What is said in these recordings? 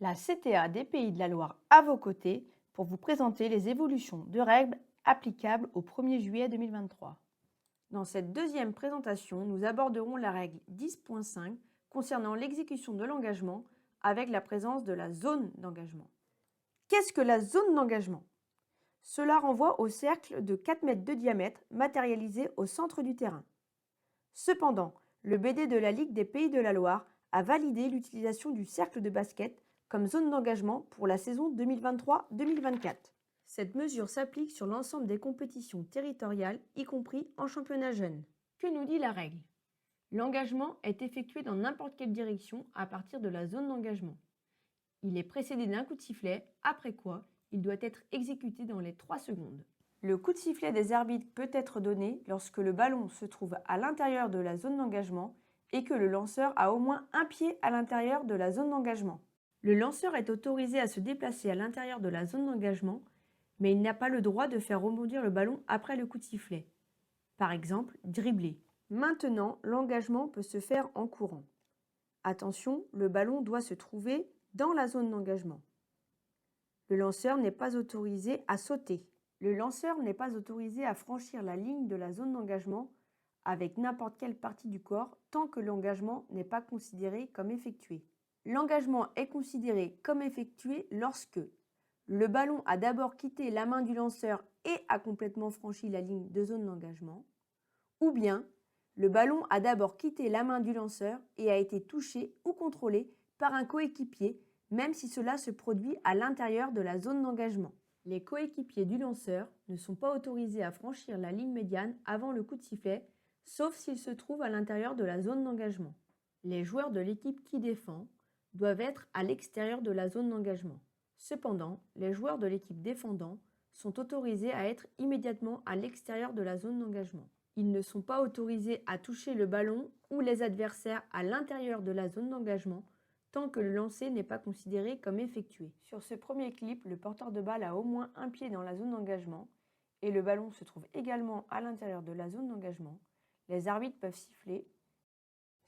La CTA des Pays de la Loire à vos côtés pour vous présenter les évolutions de règles applicables au 1er juillet 2023. Dans cette deuxième présentation, nous aborderons la règle 10.5 concernant l'exécution de l'engagement avec la présence de la zone d'engagement. Qu'est-ce que la zone d'engagement? Cela renvoie au cercle de 4 mètres de diamètre matérialisé au centre du terrain. Cependant, le BD de la Ligue des Pays de la Loire a validé l'utilisation du cercle de basket comme zone d'engagement pour la saison 2023-2024. Cette mesure s'applique sur l'ensemble des compétitions territoriales, y compris en championnat jeune. Que nous dit la règle? L'engagement est effectué dans n'importe quelle direction à partir de la zone d'engagement. Il est précédé d'un coup de sifflet, après quoi il doit être exécuté dans les 3 secondes. Le coup de sifflet des arbitres peut être donné lorsque le ballon se trouve à l'intérieur de la zone d'engagement et que le lanceur a au moins un pied à l'intérieur de la zone d'engagement. Le lanceur est autorisé à se déplacer à l'intérieur de la zone d'engagement, mais il n'a pas le droit de faire rebondir le ballon après le coup de sifflet. Par exemple, dribbler. Maintenant, l'engagement peut se faire en courant. Attention, le ballon doit se trouver dans la zone d'engagement. Le lanceur n'est pas autorisé à sauter. Le lanceur n'est pas autorisé à franchir la ligne de la zone d'engagement avec n'importe quelle partie du corps tant que l'engagement n'est pas considéré comme effectué. L'engagement est considéré comme effectué lorsque le ballon a d'abord quitté la main du lanceur et a complètement franchi la ligne de zone d'engagement, ou bien le ballon a d'abord quitté la main du lanceur et a été touché ou contrôlé par un coéquipier, même si cela se produit à l'intérieur de la zone d'engagement. Les coéquipiers du lanceur ne sont pas autorisés à franchir la ligne médiane avant le coup de sifflet, sauf s'ils se trouvent à l'intérieur de la zone d'engagement. Les joueurs de l'équipe qui défend doivent être à l'extérieur de la zone d'engagement. Cependant, les joueurs de l'équipe défendant sont autorisés à être immédiatement à l'extérieur de la zone d'engagement. Ils ne sont pas autorisés à toucher le ballon ou les adversaires à l'intérieur de la zone d'engagement tant que le lancer n'est pas considéré comme effectué. Sur ce premier clip, le porteur de balle a au moins un pied dans la zone d'engagement et le ballon se trouve également à l'intérieur de la zone d'engagement. Les arbitres peuvent siffler.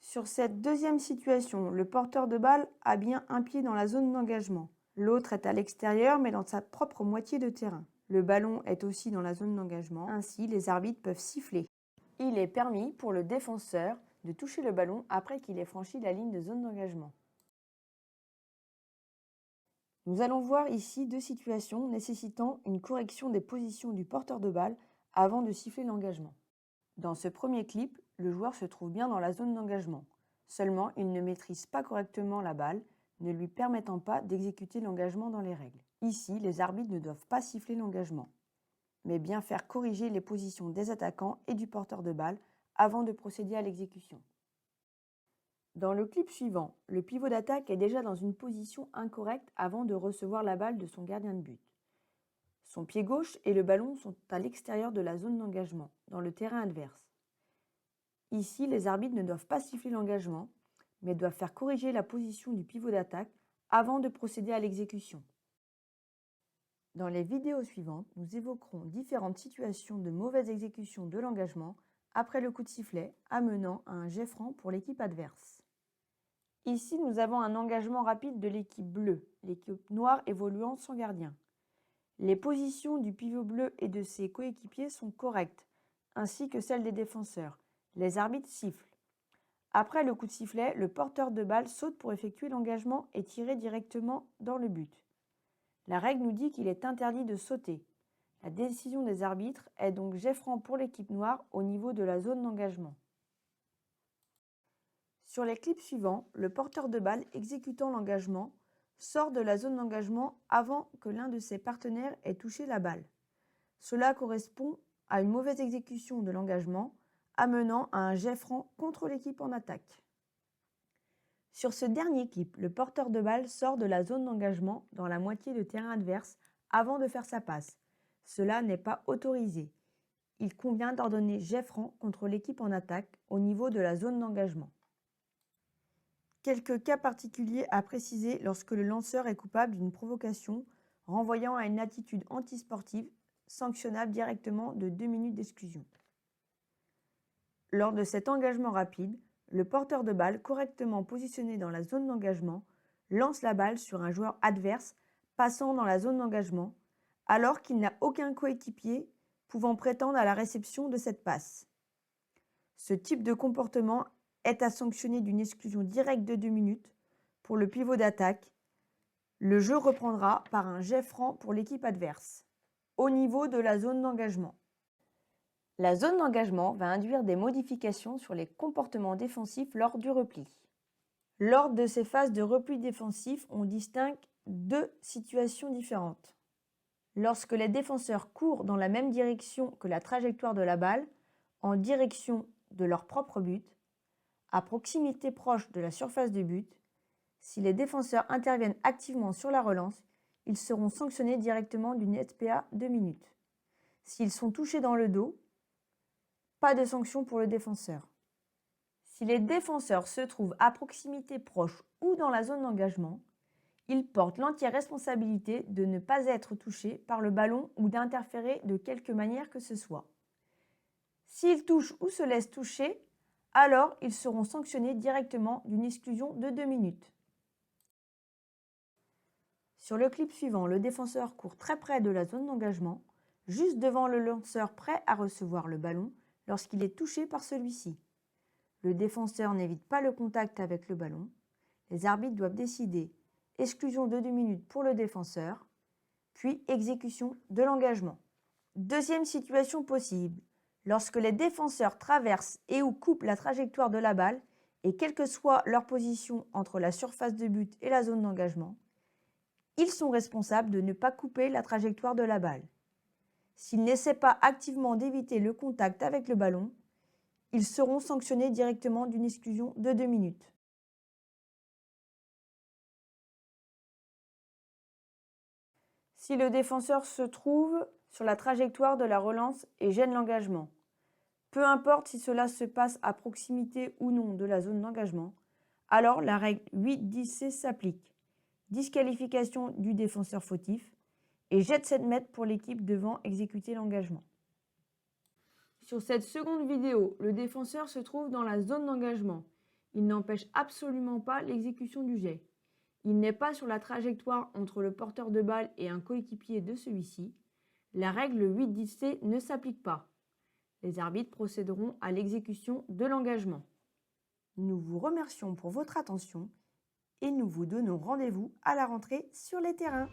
Sur cette deuxième situation, le porteur de balle a bien un pied dans la zone d'engagement. L'autre est à l'extérieur mais dans sa propre moitié de terrain. Le ballon est aussi dans la zone d'engagement, ainsi les arbitres peuvent siffler. Il est permis pour le défenseur de toucher le ballon après qu'il ait franchi la ligne de zone d'engagement. Nous allons voir ici deux situations nécessitant une correction des positions du porteur de balle avant de siffler l'engagement. Dans ce premier clip, le joueur se trouve bien dans la zone d'engagement. Seulement, il ne maîtrise pas correctement la balle, ne lui permettant pas d'exécuter l'engagement dans les règles. Ici, les arbitres ne doivent pas siffler l'engagement, mais bien faire corriger les positions des attaquants et du porteur de balle avant de procéder à l'exécution. Dans le clip suivant, le pivot d'attaque est déjà dans une position incorrecte avant de recevoir la balle de son gardien de but. Son pied gauche et le ballon sont à l'extérieur de la zone d'engagement, dans le terrain adverse. Ici, les arbitres ne doivent pas siffler l'engagement, mais doivent faire corriger la position du pivot d'attaque avant de procéder à l'exécution. Dans les vidéos suivantes, nous évoquerons différentes situations de mauvaise exécution de l'engagement après le coup de sifflet, amenant à un jet franc pour l'équipe adverse. Ici, nous avons un engagement rapide de l'équipe bleue, l'équipe noire évoluant sans gardien. Les positions du pivot bleu et de ses coéquipiers sont correctes, ainsi que celles des défenseurs. Les arbitres sifflent. Après le coup de sifflet, le porteur de balle saute pour effectuer l'engagement et tirer directement dans le but. La règle nous dit qu'il est interdit de sauter. La décision des arbitres est donc jet franc pour l'équipe noire au niveau de la zone d'engagement. Sur les clips suivants, le porteur de balle exécutant l'engagement sort de la zone d'engagement avant que l'un de ses partenaires ait touché la balle. Cela correspond à une mauvaise exécution de l'engagement, amenant à un jet franc contre l'équipe en attaque. Sur ce dernier clip, le porteur de balle sort de la zone d'engagement dans la moitié de terrain adverse avant de faire sa passe. Cela n'est pas autorisé. Il convient d'ordonner jet franc contre l'équipe en attaque au niveau de la zone d'engagement. Quelques cas particuliers à préciser lorsque le lanceur est coupable d'une provocation renvoyant à une attitude antisportive sanctionnable directement de 2 minutes d'exclusion. Lors de cet engagement rapide, le porteur de balle correctement positionné dans la zone d'engagement lance la balle sur un joueur adverse passant dans la zone d'engagement, alors qu'il n'a aucun coéquipier pouvant prétendre à la réception de cette passe. Ce type de comportement est à sanctionner d'une exclusion directe de 2 minutes pour le pivot d'attaque. Le jeu reprendra par un jet franc pour l'équipe adverse. Au niveau de la zone d'engagement. La zone d'engagement va induire des modifications sur les comportements défensifs lors du repli. Lors de ces phases de repli défensif, on distingue deux situations différentes. Lorsque les défenseurs courent dans la même direction que la trajectoire de la balle, en direction de leur propre but, à proximité proche de la surface de but, si les défenseurs interviennent activement sur la relance, ils seront sanctionnés directement d'une SPA 2 minutes. S'ils sont touchés dans le dos, pas de sanction pour le défenseur. Si les défenseurs se trouvent à proximité proche ou dans la zone d'engagement, ils portent l'entière responsabilité de ne pas être touchés par le ballon ou d'interférer de quelque manière que ce soit. S'ils touchent ou se laissent toucher, alors ils seront sanctionnés directement d'une exclusion de 2 minutes. Sur le clip suivant, le défenseur court très près de la zone d'engagement, juste devant le lanceur prêt à recevoir le ballon lorsqu'il est touché par celui-ci. Le défenseur n'évite pas le contact avec le ballon. Les arbitres doivent décider exclusion de 2 minutes pour le défenseur, puis exécution de l'engagement. Deuxième situation possible, lorsque les défenseurs traversent et ou coupent la trajectoire de la balle, et quelle que soit leur position entre la surface de but et la zone d'engagement, ils sont responsables de ne pas couper la trajectoire de la balle. S'ils n'essaient pas activement d'éviter le contact avec le ballon, ils seront sanctionnés directement d'une exclusion de 2 minutes. Si le défenseur se trouve sur la trajectoire de la relance et gêne l'engagement, peu importe si cela se passe à proximité ou non de la zone d'engagement, alors la règle 8-10C s'applique. Disqualification du défenseur fautif et jet de 7 mètres pour l'équipe devant exécuter l'engagement. Sur cette seconde vidéo, le défenseur se trouve dans la zone d'engagement. Il n'empêche absolument pas l'exécution du jet. Il n'est pas sur la trajectoire entre le porteur de balle et un coéquipier de celui-ci. La règle 8-10C ne s'applique pas. Les arbitres procéderont à l'exécution de l'engagement. Nous vous remercions pour votre attention et nous vous donnons rendez-vous à la rentrée sur les terrains.